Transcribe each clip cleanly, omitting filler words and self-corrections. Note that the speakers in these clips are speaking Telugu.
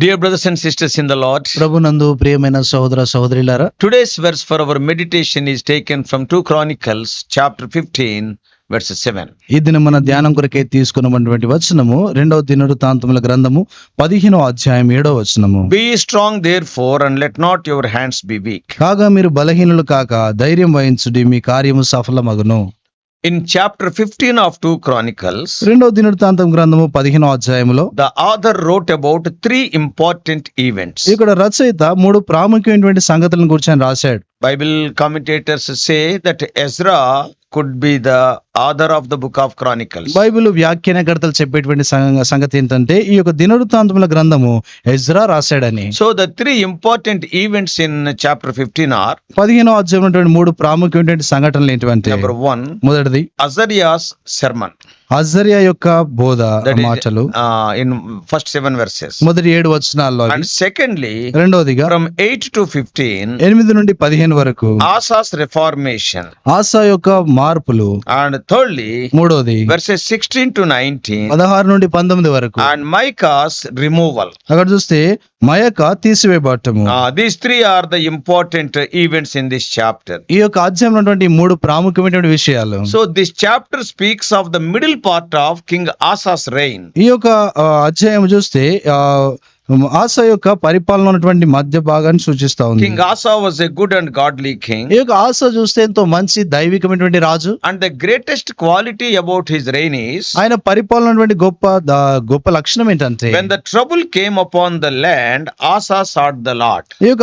Dear brothers and sisters in the Lord, ప్రభునందు ప్రియమైన సహోదర సహోదరులారా, today's verse for our meditation is taken from 2 Chronicles chapter 15 verse 7. ఈ దినం మన ధ్యానం కొరకే తీసుకున్నటువంటి వచనము 2వ దినవృత్తాంతముల గ్రంథము 15వ అధ్యాయం 7వ వచనము. Be strong therefore and let not your hands be weak. కాగా మీరు బలహీనులు కాక ధైర్యం వహించుడి, మీ కార్యము సఫలమగును. In chapter 15 of 2 Chronicles, 2వ దినవృత్తాంతం గ్రంథము 15వ అధ్యాయములో the author wrote about 3 important events. ఇక్కడ రచయిత 3 ప్రాముఖ్యమైనటువంటి సంగతులను గురించి ఆయన రాశాడు. Bible commentators say that Ezra could be the author of the book of Chronicles. Bible వ్యాఖ్యానకర్తలు చెప్పేటువంటి సంగతి ఏంటంటే ఈ యొక్క దినవృత్తాంతముల గ్రంథము ఎజ్రా రాశాడని. So the 3 important events in chapter 15 are 15వ అధ్యాయం ఉన్నటువంటి 3 ప్రాముఖ్యమైనటువంటి సంఘటనలు ఏంటంటే, number 1, మొదటిది Azariah's sermon. అజర్యా యొక్క బోధ That is, మాటలు in first 7 verses. మొదటి 7 వచనాల్లో అవి. And secondly, రెండోదిగా from 8 to 15, 8 నుండి 15 వరకు Asa's reformation. ఆసా యొక్క మార్పులు. And thirdly, మూడోది verses 16 to 19, 16 నుండి 19 వరకు. and Micah's removal. అక్కడ చూస్తే మయక తీసివేయబడటము. These 3 are the important events in this chapter. ఈ యొక్క అధ్యాయంలో ఉన్నటువంటి 3 ప్రాముఖ్యమైనటువంటి విషయాలు. So this chapter speaks of the middle part of King Asa's reign. ఈ యొక్క అధ్యాయం చూస్తే ఆసా యొక్క పరిపాలన ఉన్నటువంటి మధ్య భాగాన్ని సూచిస్తా ఉంది. King Asa was a good and godly king. ఈ యొక్క ఆసా చూస్తే ఎంతో మంచి దైవికమైనటువంటి రాజు. And the greatest quality about his reign is, ఆయన పరిపాలన ఉన్నటువంటి గొప్ప లక్షణం ఏంటంటే, when the trouble came upon the land, Asa sought the Lord. ఈ యొక్క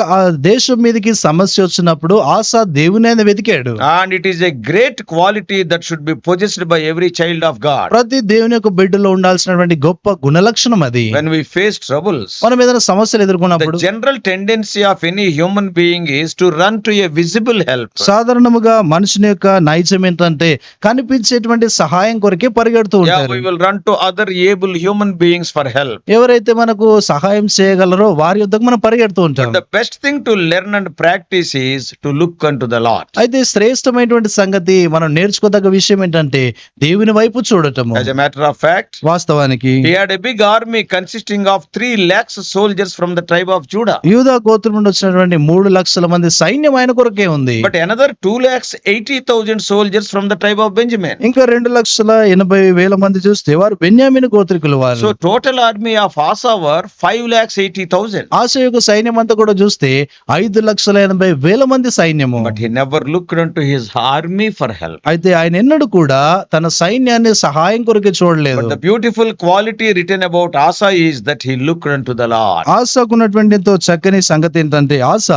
దేశం మీదకి సమస్య వచ్చినప్పుడు ఆసా దేవుని ఆయన వెతికాడు. And it is a great quality that should be possessed by every child of God. ప్రతి దేవుని యొక్క బిడ్డలో ఉండాల్సినటువంటి గొప్ప గుణలక్షణం అది. When we face troubles, మనం ఏదైనా సమస్యలు the ఎదుర్కొన్నప్పుడు general tendency of any human being is to run to a visible help. సాధారణముగా మనుషుని యొక్క నైజం ఏంటంటే కనిపించేటువంటి సహాయం కొరకే పరిగెడుతూ Yeah, ఉంటారు. we will run to other able human beings for help. ఎవరైతే మనకు సహాయం చేయగలరో వారి యొద్దకు మనం పరిగెడుతూ ఉంటాం. But the best thing to learn and practice is to look unto the Lord. అయితే శ్రేష్టమైనటువంటి సంగతి మనం నేర్చుకోదగ్గ విషయం ఏంటంటే దేవుని వైపు చూడటము. As a matter of fact, వాస్తవానికి he had a big army consisting of 3 lakhs soldiers from the tribe of Judah. యూదా గోత్రం నుండి వచ్చినటువంటి 3 లక్షల మంది సైన్యం ఆయన కొరకే ఉంది. But another 2,80,000 soldiers from the tribe of Benjamin. ఇంకా 2,80,000 మంది చూస్తే వారు బెన్యామీను గోత్రికులు వారు. So total army of Asa were 5,80,000. ఆస యొక్క సైన్యం అంతా కూడా చూస్తే 5,80,000 మంది సైన్యము. But he never looked unto his army for help. అయితే ఆయన ఎన్నడూ కూడా తన సైన్యాన్ని సహాయం కొరకే చూడలేదు. But the beautiful quality written about Asa is that he looked unto the Lord. ఆసాకు ఉన్నటువంటి ఎంతో చక్కని సంగతి ఏంటంటే ఆస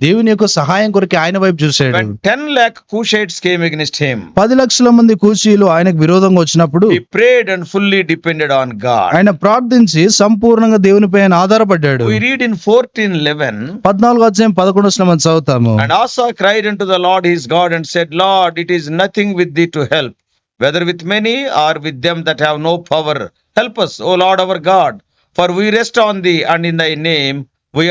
దేవుని యొక్క సహాయం కొరకే ఆయన వైపు చూశాడు. When 10 lakh Cushites came against him, 10 లక్షల మంది కూషీలు ఆయనకు విరోధంగా వచ్చినప్పుడు he prayed and fully depended on God. ఆయన ప్రార్థించి సంపూర్ణంగా దేవునిపై ఆయన ఆధారపడ్డాడు. We read in 14:11, 14వ అధ్యాయం 11వ మనం చదువుతాము. and Asa cried unto the Lord his God and said, Lord, it is nothing with thee to help, whether with many or with them that have no power. Help us, O Lord our God, for we rest on thee, and in thy name we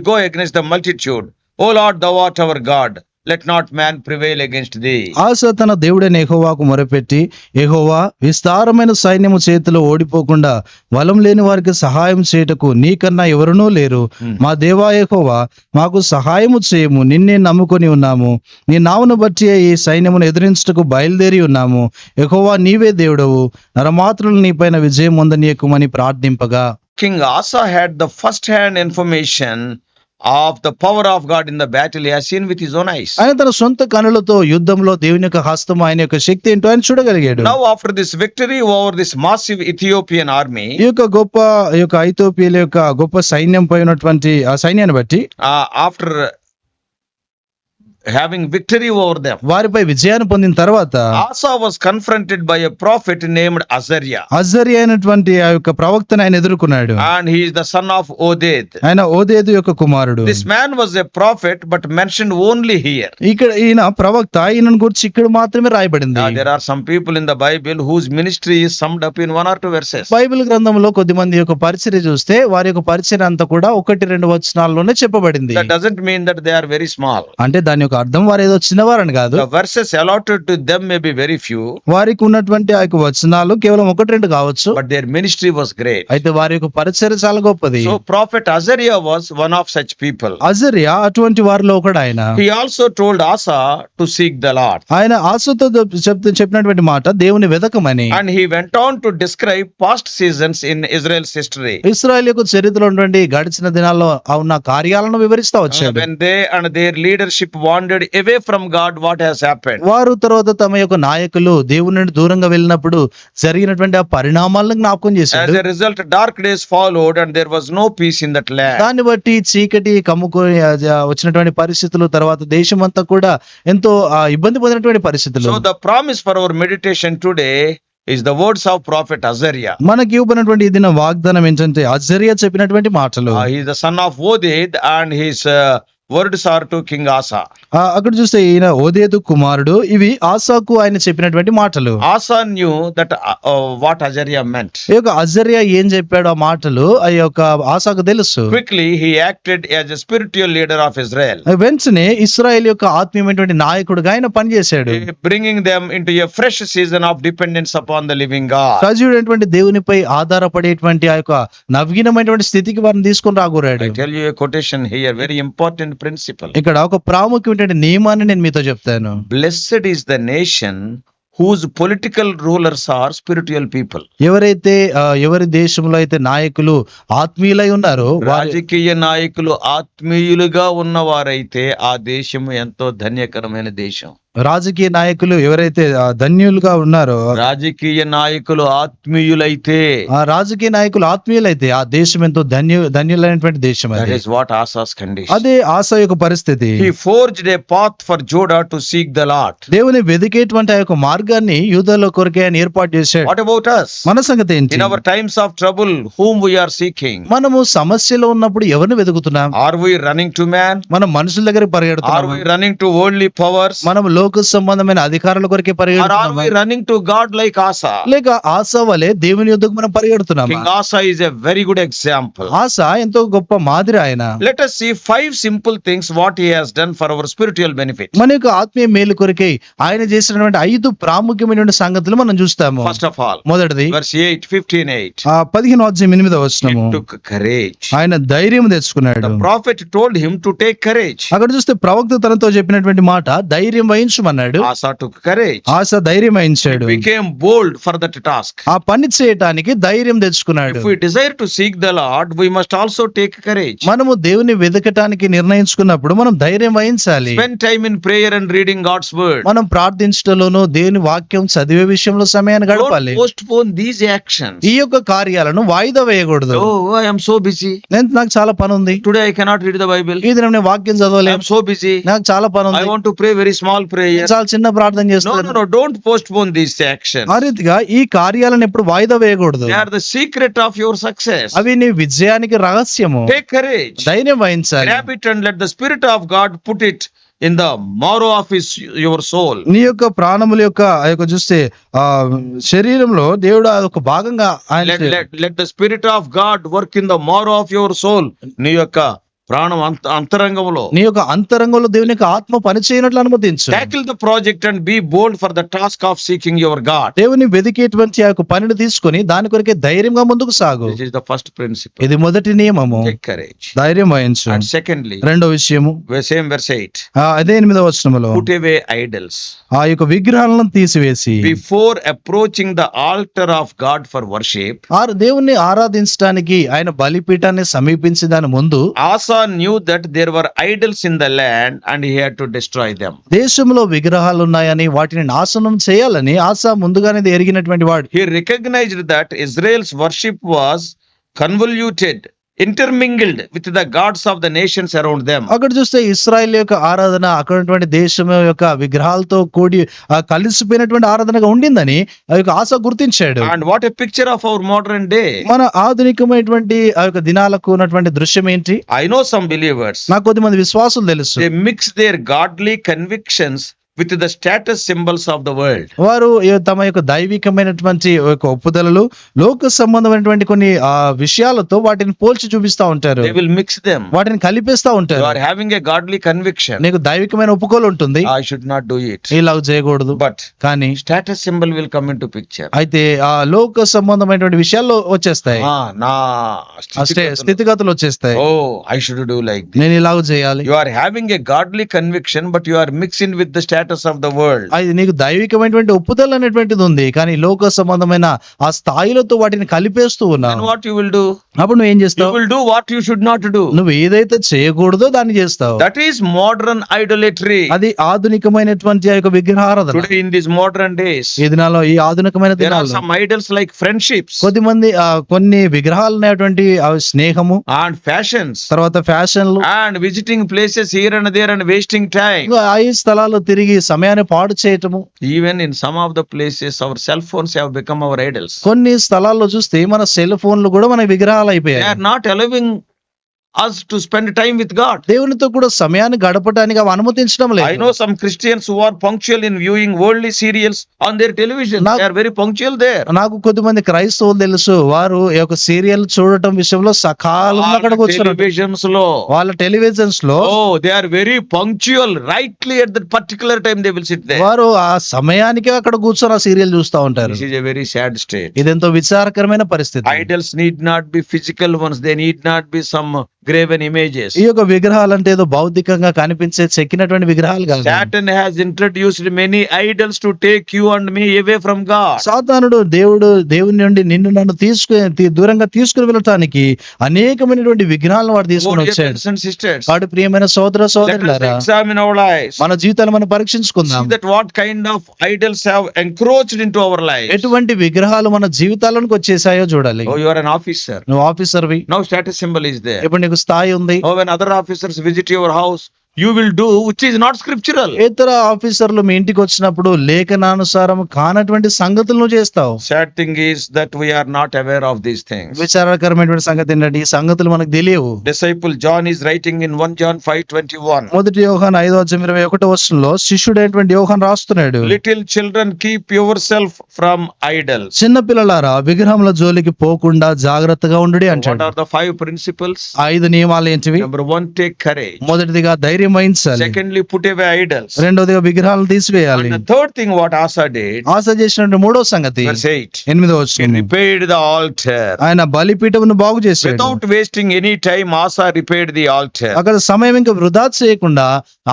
go against the multitude. O Lord, thou art our God. Let not man prevail against thee. ఆస తన దేవుడైన యెహోవాకు మొరపెట్టి, యెహోవా, విస్తారమైన సైన్యము చేతిలో ఓడిపోకుండా బలం లేని వారికి సహాయం చేయుటకు నీకన్నా ఎవరునూ లేరు. మా దేవా యెహోవా, మాకు సహాయము చేయము. నిన్నే నమ్ముకొని ఉన్నాము. నీ నామమును బట్టి ఈ సైన్యమును ఎదిరించుటకు బయలుదేరి ఉన్నాము. యెహోవా, నీవే దేవుడవు. నరమాత్రులు నీపైన విజయం పొందనీయకుమని ప్రార్థింపగా. King Asa had the first-hand information of the power of God in the battle. He has seen with his own eyes. ఆయన తన సొంత కనులతో యుద్ధంలో దేవుని యొక్క హస్తం, ఆయన యొక్క శక్తి ఏంటో ఆయన చూడగలిగాడు. Now after this victory over this massive Ethiopian army, ఈ యొక్క ఐథియోపియాల యొక్క గొప్ప సైన్యం పై ఉన్నటువంటి ఆ సైన్యాన్ని బట్టి, after having victory over them, వారిపై విజయాన్ని పొందిన తర్వాత Asa was confronted by a prophet named Azariah, అజర్యా అయినటువంటి ఆ యొక్క ప్రవక్తను ఆయన ఎదుర్కొన్నాడు. and he is the son of Oded. ఆయన ఓదేదు యొక్క కుమారుడు. This man was a prophet but mentioned only here. ఇక్కడ ఈయన ప్రవక్త, ఈయనను గురించి ఇక్కడ మాత్రమే రాయబడింది. There are some people in the Bible whose ministry is summed up in 1 or 2 verses. Bible గ్రంథంలో కొద్దిమంది యొక్క పరిచర్య చూస్తే వారి యొక్క పరిచర్య అంతా కూడా 1-2 వచనాల్లోనే చెప్పబడింది. That doesn't mean that they are very small. అంటే దాని యొక్క అర్థం వారు ఏదో చిన్నవారని కాదు, The verses allotted to them may be very few, వారికి ఉన్నటువంటి ఆ యొక్క వచనాలు కేవలం 1-2 కావచ్చు, but their ministry was great. అయితే వారి యొక్క పరిచర్య చాలా గొప్పది. So prophet Azariah was one of such people. అజర్యా అటువంటి వారిలో ఒకడు ఆయన. He also told Asa to seek the Lord. ఆయన ఆశతో చెప్పినటువంటి మాట దేవుని వెదకమని. And he went on to describe past seasons in Israel's history. ఇశ్రాయేలు యొక్క చరిత్రలో ఉన్నటువంటి గడిచిన దినాల్లో ఉన్న కార్యాలను వివరిస్తా వచ్చాడు. When they and their leadership wandered away from God, what has happened? వారు తర్వాత తమ యొక్క నాయకులు దేవుని నుండి దూరంగా వెళ్ళినప్పుడు జరిగినటువంటి ఆ పరిణామాలను జ్ఞాపకం As చేశాడు. a result, dark days followed and there was no peace in that land. దాన్ని బట్టి చీకటి కమ్ముకొని వచ్చినటువంటి పరిస్థితులు, తర్వాత దేశం అంతా కూడా ఎంతో ఇబ్బంది పొందినటువంటి పరిస్థితులు. So the promise for our meditation today is the words of prophet Azariah. మనకి ఇవ్వబడినటువంటి ఈ దిన వాగ్దానం ఏంటంటే అజర్యా చెప్పినటువంటి మాటలు. He is the son of Oded and his words are to King Asa. అక్కడ చూస్తే ఈయన ఓదేదు కుమారుడు. ఇవి ఆసాకు ఆయన చెప్పినటువంటి మాటలు. Asa knew that what Azariah meant. ఈ యొక్క అజర్యా ఏం చెప్పాడు ఆ మాటలు ఆ యొక్క ఆసాకు తెలుసు. Quickly he acted as a spiritual leader of Israel, వెంటనే ఇశ్రాయేల్ యొక్క ఆత్మీయమైనటువంటి నాయకుడుగా ఆయన పనిచేశాడు. bringing them into a fresh season of dependence upon the living God. సజీవుడైనటువంటి దేవునిపై ఆధారపడేటువంటి ఆ యొక్క నవీనమైనటువంటి స్థితికి వారిని తీసుకొని రాగోరాడు. I tell you a quotation here, very important principle. ఇక్కడ ఒక ప్రాముఖ్యమైన నియమాన్ని నేను మీతో చెప్తాను. Blessed is the nation whose political rulers are spiritual people. ఎవరైతే ఎవరి దేశంలో అయితే నాయకులు ఆత్మీయులై ఉన్నారో రాజకీయ నాయకులు ఆత్మీయులుగా ఉన్నవారైతే ఆ దేశం ఎంతో ధన్యకరమైన దేశం. రాజకీయ నాయకులు ఎవరైతే ధన్యులుగా ఉన్నారో, రాజకీయ నాయకులు ఆత్మీయులైతే, ఆ రాజకీయ నాయకులు ఆత్మీయులైతే ఆ దేశం ఎంతో ధన్యులైనటువంటి దేశం. that అది is what Asa's condition. అదే ఆసా యొక్క పరిస్థితి. He forged a path for Judah to seek the Lord. దేవుని వెదికేటువంటి ఆ యొక్క మార్గాన్ని యూదాలో కొరకే ఆయన ఏర్పాటు చేశాడు. What about us? మన సంగతి ఏంటి? In our times of trouble, whom we are seeking? మనము సమస్యలో ఉన్నప్పుడు ఎవరిని వెతుకుతున్నాం? Are we running to man? మనం మనుషుల దగ్గరికి Are పరిగెడుతున్నాము. we running to worldly powers? మనం లోక సంబంధమైన అధికారుల కొరకే Or are పరిగెడుతున్నాము. we running to God like Asa? లేక ఆశ వలె దేవుని యొద్దకు మనం పరిగెడుతున్నాము. King Asa is a very good example. ఆశ ఎంతో గొప్ప మాదిరి ఆయన. Let us see 5 simple things what he has done for our spiritual benefit. మన యొక్క ఆత్మీయ మేలు కొరకై ఆయన చేసినటువంటి 5 ప్రాముఖ్యమైనటువంటి సంగతులు మనం చూస్తాము. First of all, మొదటిది verse 8, 15:8. 15:8 వచనము. He took courage. ఆయన ధైర్యం తెచ్చుకున్నాడు. The prophet told him to take courage. అక్కడ చూస్తే ప్రవక్త తనతో చెప్పినటువంటి మాట ధైర్యం వహించమన్నాడు. Asa took courage. ఆశ ధైర్యం వహించాడు. Became bold for that task. ఆ పని చేయటానికి ధైర్యం తెచ్చుకున్నాడు. If we desire to seek the Lord, we must also take courage. మనము దేవుని వెదకటానికి నిర్ణయించుకున్నప్పుడు మనం ధైర్యం వహించాలి. Spend time in prayer and reading God's word. మనం ప్రార్థించటంలోనూ దేవుని వాక్యం చదివే విషయంలో సమయాన్ని గడపాలి. Don't postpone these actions. ఈ యొక్క కార్యాలను వాయిదా వేయకూడదు. Oh, I am so busy. నాకు చాలా పని ఉంది, Today I cannot read the Bible. ఈ దినం నేను వాక్యం I చదవలేను, am so busy. నాకు చాలా పని I ఉంది, want to pray very small prayer. చాలా చిన్న ప్రార్థన No, చేస్తాను. don't postpone these actions. ఆ రీతిగా ఈ కార్యాలను ఎప్పుడు వాయిదా వేయకూడదు. They are the secret of your success. అవి నీ విజయానికి రహస్యము. Take courage. ధైర్యం వహించాలి. Grab it and let the Spirit of God put it in the marrow of your soul. నీ యొక్క ప్రాణముల యొక్క ఆ యొక్క చూస్తే ఆ శరీరంలో దేవుడు ఆ ఒక భాగంగా ఆయన Let the Spirit of God work in the marrow of your soul. నీ యొక్క ప్రాణం అంతరంగంలో నీ యొక్క అంతరంగంలో దేవుని యొక్క ఆత్మ పని చేయనట్లు అనుమతించు. tackle the project and be bold for the task of seeking your God. దేవుని వెదికేటువంటి ఆ యొక్క పనిని తీసుకొని దాని కొరకే ధైర్యంగా ముందుకు సాగు. This is the first principle. ఇది మొదటి నియమము. Take courage. ధైర్యం వహించు. And secondly, రెండో విషయము same verse 8. అదే 8వ వచనములో Put away idols. ఆ యొక్క విగ్రహాలను తీసివేసి Before approaching the altar of God for worship, దేవుణ్ణి ఆరాధించడానికి ఆయన బలిపీఠాన్ని సమీపించి దాని ముందు Asa knew that there were idols in the land and he had to destroy them. దేశంలో విగ్రహాలు ఉన్నాయని వాటిని నాశనం చేయాలని ఆశ ముందుగానే ఎరిగినటువంటి వాడు. He recognized that Israel's worship was convoluted, intermingled with the gods of the nations around them. అక్కడ చూస్తే ఇశ్రాయేల్ యొక్క ఆరాధన అక్కడ ఉన్నటువంటి దేశం యొక్క విగ్రహాలతో కూడి కలిసిపోయినటువంటి ఆరాధనగా ఉండిందని ఆ యొక్క ఆశ గుర్తించాడు. And what a picture of our modern day. మన ఆధునికమైనటువంటి ఆ యొక్క దినాలకు ఉన్నటువంటి దృశ్యం ఏంటి? I know some believers, నాకు కొద్దిమంది విశ్వాసులు తెలుసు. they mix their godly convictions with the status symbols of the world. వారు తమ యొక్క దైవికమైనటువంటి యొక్క ఒప్పుదలలు లోక సంబంధమైనటువంటి కొన్ని విషయాలతో వాటిని పోల్చి చూపిస్తా ఉంటారు. They will mix them. వాటిని కలిపేస్తా You ఉంటారు. are having a godly conviction. నీకు దైవికమైన ఒప్పుకోలు ఉంటుంది, I should not do it. ఇలా చేయకూడదు. But కానీ status symbol will come into picture. అయితే ఆ లోక సంబంధమైనటువంటి విషయాల్లో వచ్చేస్తాయి, నా స్థితిగతులు వచ్చేస్తాయి. Oh, I should do like this. నేను ఇలాగ చేయాలి. You are having a godly conviction, but you are mixing with the status of the world. అది నీకు దైవికమైనటువంటి ఒప్పుదల అనేటువంటిది ఉంది, కానీ లోక సంబంధమైన ఆ స్థాయిలతో వాటిని కలిపేస్తూ Then ఉన్నావు. what you will do? అప్పుడు నువ్వు ఏం You చేస్తావు? will do what you should not do. నువ్వు ఏదైతే చేయకూడదో దాన్ని చేస్తావు. That is modern idolatry. అది ఆధునికమైనటువంటి ఆ యొక్క విగ్రహారాధన. Today in these modern days, ఈ దినాల్లో, ఈ ఆధునికమైన there are దినాల్లో some idols like friendships కొద్దిమంది కొన్ని విగ్రహాలు అనేటువంటి స్నేహము, and fashions తర్వాత ఫ్యాషన్లు, and visiting places here and there and wasting time. ఆ ఈ స్థలాల్లో తిరిగి సమయాన్ని పాడు చేయటము. Even in some of the places, our cell phones have become our idols. కొన్ని స్థలాల్లో చూస్తే మన సెల్ ఫోన్లు కూడా మన విగ్రహాలు They అయిపోయాయి. are not allowing us to spend time with God. దేవునితో కూడా సమయాన్ని గడపటానికి అవి అనుమతించడం I లేదు. know some Christians who are punctual in viewing worldly serials on their television. They are very punctual there. నాకు కొద్దిమంది క్రైస్తవులు తెలుసు, వారు ఈ యొక్క సీరియల్ చూడటం విషయంలో సకాలంలో అక్కడికి వచ్చారు. Televisions లో. వాళ్ళ టెలివిజన్స్ లో Oh, they are very punctual. Rightly at that particular time they will sit there. వారు ఆ సమయానికి అక్కడ కూర్చొని ఆ సీరియల్ చూస్తా ఉంటారు. This is a very sad state. ఇదెంతో విచారకరమైన పరిస్థితి. Idols need not be physical ones. They need not be some graven images. ఈ యొక్క విగ్రహాలు అంటే ఏదో భౌతికంగా కనిపించే చెక్కినటువంటి విగ్రహాలు కాదు. Satan has introduced many idols to take you and me away from God. సాతానుడు దేవుని నుండి నిన్ను నన్ను దూరంగా తీసుకుని వెళ్ళటానికి అనేకమైనటువంటి విగ్రహాలను వాడు Oh, తీసుకుని dear వచ్చాడు. brothers and sisters, వాడు ప్రియమైన సోదర let us సోదరులారా, examine our lives. మన జీవితాలు మనం పరీక్షించుకుందాం. See that what kind of idols have encroached into our lives. ఎటువంటి విగ్రహాలు మన జీవితాలకు వచ్చేసాయో చూడాలి. Oh, you are an officer. నువ్వు ఆఫీసర్వి, Now status symbol is there. ఇప్పుడు నీకు స్థాయి ఉంది. Oh, when other officers visit your house, you will do which is not scriptural. ఇతర ఆఫీసర్లు మీ ఇంటికి వచ్చినప్పుడు లేఖనానుసారం కానటువంటి సంగతులు నువ్వు చేస్తావు. Sad thing is that we are not aware of these things. విచారకరమైనటువంటి సంగతి ఏంటంటే ఈ సంగతులు మనకు తెలియవు. Disciple John is writing in 1 John 5:21. మొదటి యోహాను 5:21 శిష్యుడైనటువంటి యోహాను రాస్తున్నాడు, Little children, keep yourself from idols. చిన్న పిల్లలారా విగ్రహముల జోలికి పోకుండా జాగ్రత్తగా ఉండుడి What అంటాడు. are the 5 principles? 5 నియమాలు ఏంటివి? Number 1, take courage. మొదటిదిగా ధైర్యం వహించాలి. Secondly, put away idols. రెండోదిగా విగ్రహాలను తీసివేయాలి. And the third thing what Asa did, ఆశ చేసినటువంటి మూడో సంగతి verse 8, 8వ he వచనం, repaired the altar. ఆయన బలిపీఠమును బాగు చేశాడు. Without wasting any time, Asa repaired the altar. అక్కడ సమయం ఇంకా వృధా చేయకుండా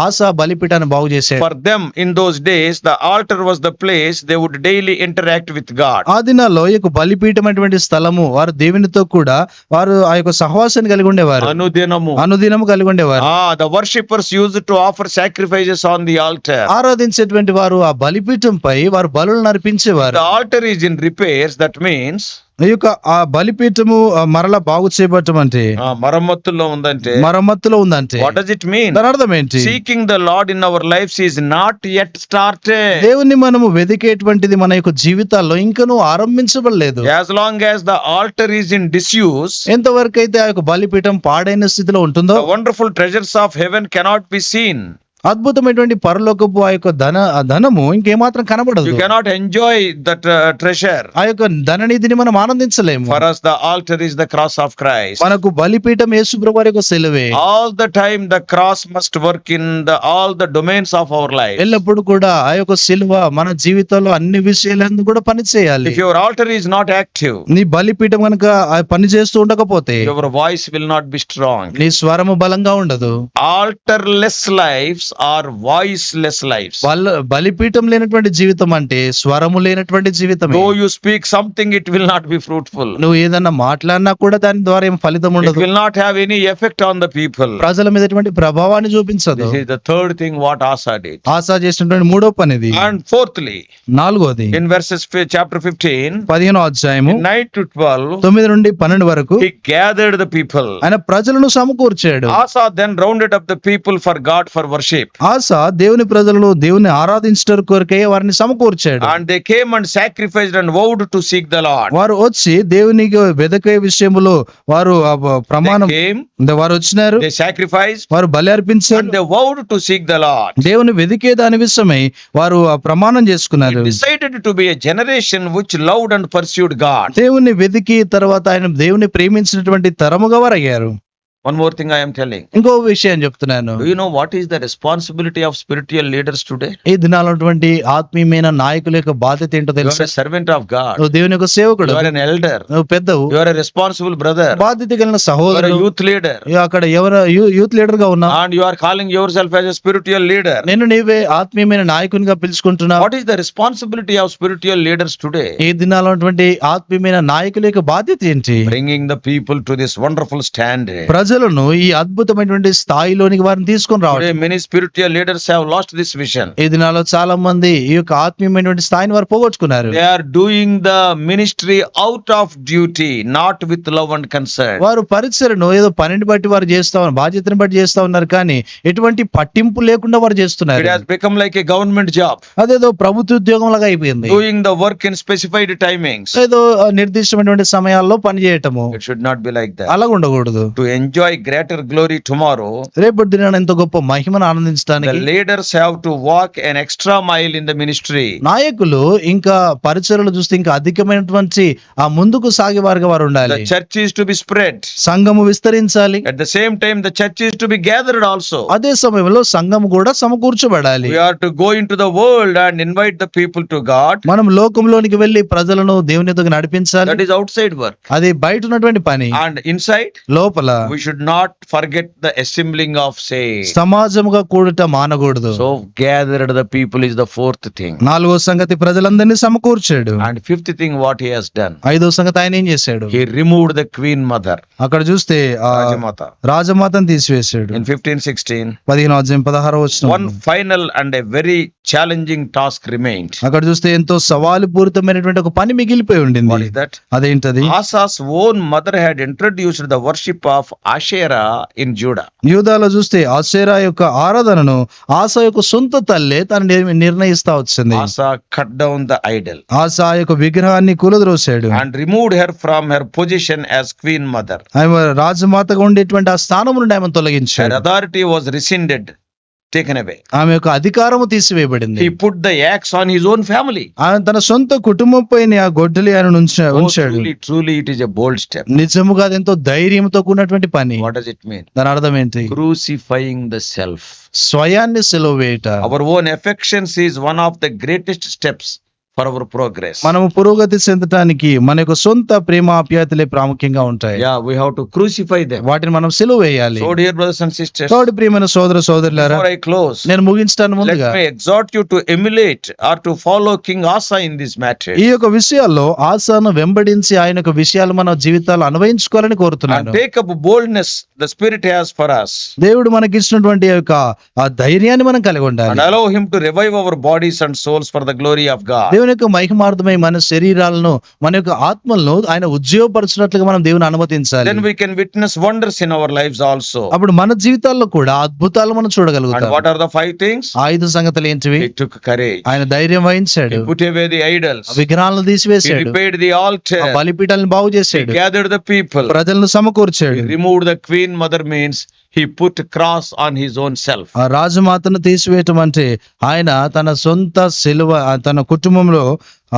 ఆశ బలిపీఠాన్ని బాగు చేశాడు. For them in those days, the altar was the place they would daily interact with God. ఆ దినాల్లో ఈ యొక్క బలిపీఠం అటువంటి స్థలము, వారు దేవునితో కూడా వారు ఆ యొక్క సహవాసాన్ని కలిగి ఉండేవారు, Anudinamu. అనుదినము కలిగి ఉండేవారు. The worshippers used to offer sacrifices on the altar. ఆరాధించేటువంటి వారు ఆ బలిపీఠంపై వారు బలులను అర్పించేవారు. The altar is in repairs. That means ఈ యొక్క ఆ బలిపీఠము మరలా బాగు చేయబడటం అంటే మరమ్మతుల్లో ఉందంటే, మరమ్మతులో ఉందంటే what does it mean? దాని అర్థం ఏంటి? Seeking the Lord in our lives is not yet started. దేవుణ్ణి మనము వెదికేటువంటిది మన యొక్క జీవితాల్లో ఇంకనూ ఆరంభించబడలేదు. As long as the altar is in disuse, ఎంతవరకు అయితే ఆ యొక్క బలిపీఠం పాడైన స్థితిలో ఉంటుందో the wonderful treasures of heaven cannot be seen. అద్భుతమైనటువంటి పరలోకపు ఆ యొక్క ధనము ఇంకేమాత్రం కనబడదు. You cannot enjoy that treasure. ఆ యొక్క ధననిధిని మనం ఆనందించలేము. For us, the altar is the cross of Christ. మనకు బలిపీఠం యేసుప్రభు వారి యొక్క సిలువే. All the time, the cross must work in all the domains of our life. ఎల్లప్పుడు కూడా ఆ యొక్క సిలువ మన జీవితంలో అన్ని విషయాలను కూడా పని చేయాలి. If your altar is not active, నీ బలిపీఠం కనుక పని చేస్తూ ఉండకపోతే your voice will not be strong. నీ స్వరము బలంగా ఉండదు. Altarless lives are voiceless lives. బలిపీఠం లేనటువంటి జీవితం అంటే స్వరము లేనటువంటి జీవితం. Though you speak something, it will not be fruitful. నువ్వు ఏదన్నా మాట్లాడినా కూడా దాని ద్వారా ఏం ఫలితం It ఉండదు. will not have any effect on the people. ప్రజల మీద ఎటువంటి ప్రభావాన్ని చూపించదు. This is the third thing what Asa did. ఆశ చేసినటువంటి మూడో పనిది. And fourthly, నాలుగోది in chapter 15, 15వ అధ్యాయము 9 to 12, 9 నుండి 12 వరకు he gathered the people. ఆయన ప్రజలను సమకూర్చాడు. Asa then rounded up the people for God for worship. worship. ఆస దేవుని ప్రజలను దేవుని ఆరాధించడం కొరకే వారిని సమకూర్చాడు. And they came and sacrificed and vowed to seek the Lord. వారు వచ్చి దేవునికి వెదకే విషయములో వారు ప్రమాణం They came, వారు వచ్చినారు, they sacrificed, వారు బలి అర్పించారు, and they vowed to seek the Lord. దేవుని వెదికే దాని విషయమై వారు ఆ ప్రమాణం చేసుకున్నారు. They decided to be a generation which loved and pursued God. దేవుని వెదికి తర్వాత ఆయన దేవుని ప్రేమించినటువంటి తరముగా వారు అయ్యారు. One more thing I am telling. ఇంకో విషయం చెప్తున్నాను. Do you know what is the responsibility of spiritual leaders today? ఈ దినాలటువంటి ఆత్మీయమైన నాయకుల యొక్క బాధ్యత ఏంటో You are తెలుసా? a servant of God. నువ్వు దేవుని యొక్క సేవకుడు, You are an elder. నువ్వు పెద్దవు, You are a responsible brother. బాధ్యత కలిగిన You are a సహోదరుడు, youth leader. అక్కడ ఎవరు యూత్ లీడర్ గా ఉన్నావు, And you are calling yourself as a spiritual leader. నేను నీవే ఆత్మీయమైన నాయకునిగా పిలుచుకుంటున్నావు. What is the responsibility of spiritual leaders today? ఈ దినాలటువంటి ఆత్మీయమైన నాయకుల యొక్క బాధ్యత ఏంటి? Bringing the people to this wonderful standard. ప్రజలను ఈ అద్భుతమైనటువంటి స్థాయిలోనికి వారిని తీసుకొని Today రావడం. many spiritual leaders have lost this vision. ఈ దినాల్లో చాలా మంది ఈ యొక్క ఆత్మీయమైనటువంటి స్థాయిని వారు పోగొట్టుకున్నారు. They are doing the ministry out of duty, not with love and concern. వారు పరిచయను ఏదో పనిని బట్టి వారు చేస్తా ఉన్నారు, బాధ్యతను బట్టి చేస్తా ఉన్నారు, కానీ ఎటువంటి పట్టింపు లేకుండా వారు It చేస్తున్నారు. has become like a government job. అదేదో ప్రభుత్వ ఉద్యోగం లాగా అయిపోయింది. Doing the work in specified timings. ఏదో నిర్దిష్టమైనటువంటి సమయాల్లో పని చేయటము. It should not be like that. అలాగ ఉండకూడదు. To enjoy greater glory tomorrow, రేపటి దినాన ఎంతో గొప్ప మహిమను the ఆనందించడానికి leaders have to walk an extra mile in the ministry. నాయకులు ఇంకా పరిచయలు చూస్తే ఇంకా అధికమైనటువంటి ఆ ముందుకు సాగే వారుగా వారు ఉండాలి. The church is to be spread. సంఘము విస్తరించాలి. At the same time, the church is to be gathered also. అదే సమయంలో సంఘము కూడా సమకూర్చబడాలి. We are to go into the world and invite the people to God. మనం లోకంలోనికి వెళ్లి ప్రజలను దేవుని ఎదుగు నడిపించాలి. That is outside work. అది బయట ఉన్నటువంటి పని. And inside, లోపల we should not forget the assembling of saints. సమాజముగా కూడట మానకూడదు. So gathered the people is the fourth thing. నాలుగో సంగతి ప్రజలందరినీ సమకూర్చాడు. And fifth thing what he has done. ఐదో సంగతి ఆయన ఏం చేశాడు? He removed the queen mother. అక్కడ చూస్తే ఆ Rajamata. రాజమాతను తీసివేశాడు. In 15:16, 15-16 వచనం. one final and a very challenging task remained. అక్కడ చూస్తే ఎంతో సవాలు పూరితమైనటువంటి ఒక పని మిగిలిపోయి What ఉండింది. is that? అదేంటది? Asa's own mother had introduced the worship of Asherah in Judah. యూదాలో చూస్తే ఆషేరా యొక్క ఆరాధనను ఆసా యొక్క సొంత తల్లే తను నిర్ణయిస్తా వచ్చింది. Asa cut down the idol ఆసా యొక్క విగ్రహాన్ని కూలద్రోశాడు. and removed her from her position as queen mother. ఆమె రాజమాతగా ఉండేటువంటి ఆ స్థానం నుండి ఆమెను Her తొలగించాడు. authority was rescinded, taken away. ఆమె యొక్క అధికారము తీసివేయబడింది. He put the axe on his own family. ఆయన తన సొంత కుటుంబం పైన ఆ గొడ్డలి ఆయన Oh, ఉంచాడు. truly it is a bold step. నిజముగా అది ఎంతో ధైర్యంతో కూడినటువంటి పని. What does it mean? దాని అర్థం ఏంటి? Crucifying the self. స్వయాన్ని సిలువ వేయుట. Our own affections is one of the greatest steps for our progress. మనము పురోగతి చెందటానికి మన యొక్క సొంత ప్రేమ ఆప్యాయతలే ప్రాముఖ్యంగా ఉంటాయి. Yeah, we have to crucify them. వాటిని మనం సిలువ వేయాలి. So dear brothers and sisters, తోటి ప్రియమైన సోదర సోదరులారా, before I close, నేను ముగించడానికి let ముందుగా me exhort you to emulate or to follow King Asa in this matter. ఈ యొక్క విషయాల్లో ఆశాను వెంబడించి ఆయన యొక్క విషయాలు మన జీవితాలు అన్వయించుకోవాలని కోరుతున్నాను. And take up boldness the Spirit has for us. దేవుడు మనకి ఇచ్చినటువంటి యొక్క ఆ ధైర్యాన్ని మనం కలిగి ఉండాలి. And allow Him to revive our bodies and souls for the glory of God. దేవుని యొక్క మహిమార్థమై మన శరీరాలను మన యొక్క ఆత్మలను ఆయన ఉజ్జీవపరచినట్లుగా మనం దేవుని అనుమతించాలి. Then we can witness wonders in our lives also. అప్పుడు మన జీవితాల్లో కూడా అద్భుతాలు మనం And చూడగలుగుతాం. what are the 5 things? ఆ 5 సంగతులు ఏంటివి? He took courage. ఆయన ధైర్యం వహించాడు. He put away the idols. ఆ విగ్రహాలను He తీసివేశాడు. repaired the altar. ఆ బలిపీఠాలను బాగు He చేశాడు. gathered the people. ప్రజలను He సమకూర్చాడు. removed the queen mother means he put cross on his own self. ఆ రాజమాతను తీసివేయటం అంటే ఆయన తన సొంత సిలువ తన కుటుంబంలో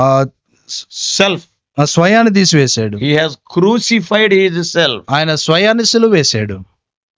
ఆ Self. ఆ స్వయాన్ని తీసివేశాడు. He has crucified his self. ఆయన స్వయాన్ని సిలువ వేశాడు.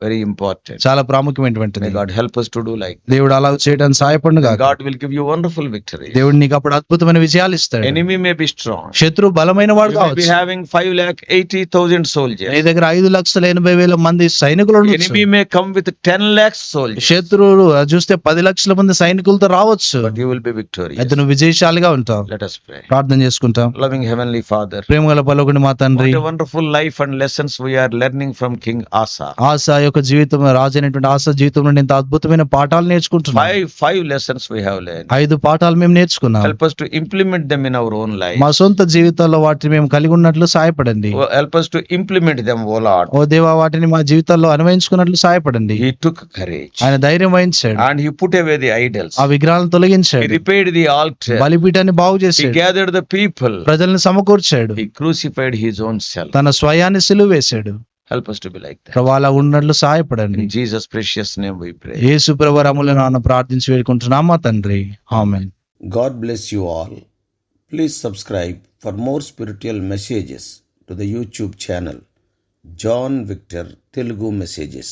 Very important. చాలా ప్రాముఖ్యమైనటువంటిది. May God help us to do like that. దేవుడు అలా చేయడానికి సహాయపడును గాక. God will give you wonderful victory. దేవుడు నీకు అప్పుడు అద్భుతమైన విజయాలు ఇస్తాడు. Enemy may be strong. శత్రు బలమైన వాడు You may be కావచ్చు. having 5,80,000 soldiers. నీ దగ్గర 5,80,000 మంది సైనికులు ఉండొచ్చు. Enemy may come with 10 lakhs soldiers. శత్రువులు చూస్తే 10 లక్షల మంది సైనికులతో రావచ్చు. But you will be victorious. అయితే నువ్వు విజయశాలిగా ఉంటావు. Let us pray. ప్రార్థన చేసుకుంటాం. Loving Heavenly Father, ప్రేమగల పలుకుని మా తండ్రి, what a wonderful life and lessons we are learning from King Asa. ఆసా యొక్క జీవితం రాజైనటువంటి ఆస జీవితం నుండి ఇంత అద్భుతమైన పాఠాలు నేర్చుకుంటున్నాం. Five lessons we have learned. 5 పాఠాలు మేము నేర్చుకున్నాం. Help us to implement them in our own life. మా సొంత జీవితాల్లో వాటిని మేము కలిగి ఉన్నట్లు సహాయపడండి. Help us to implement them, O Lord. ఓ దేవా, వాటిని మా జీవితాల్లో అన్వయించుకున్నట్లు సహాయపడండి. He took courage ఆయన ధైర్యం వహించాడు. and he put away the idols. ఆ విగ్రహాలను He తొలగించాడు. repaired the altar. బలిపీఠాన్ని బాగు He చేశాడు. gathered the people. ప్రజల్ని సమకూర్చాడు. He crucified his own self. తన స్వయాన్ని సిలువ వేశాడు. Help us to be like that. ప్రభు అలా ఉన్నట్లు సహాయపడండి. In Jesus' precious name we pray. యేసు ప్రభు రమ్ముల నాన్న ప్రార్థించి వేడుకుంటున్నాం మా తండ్రి. ఆమేన్. God bless you all. Please subscribe for more spiritual messages to the YouTube channel John Victor Telugu Messages.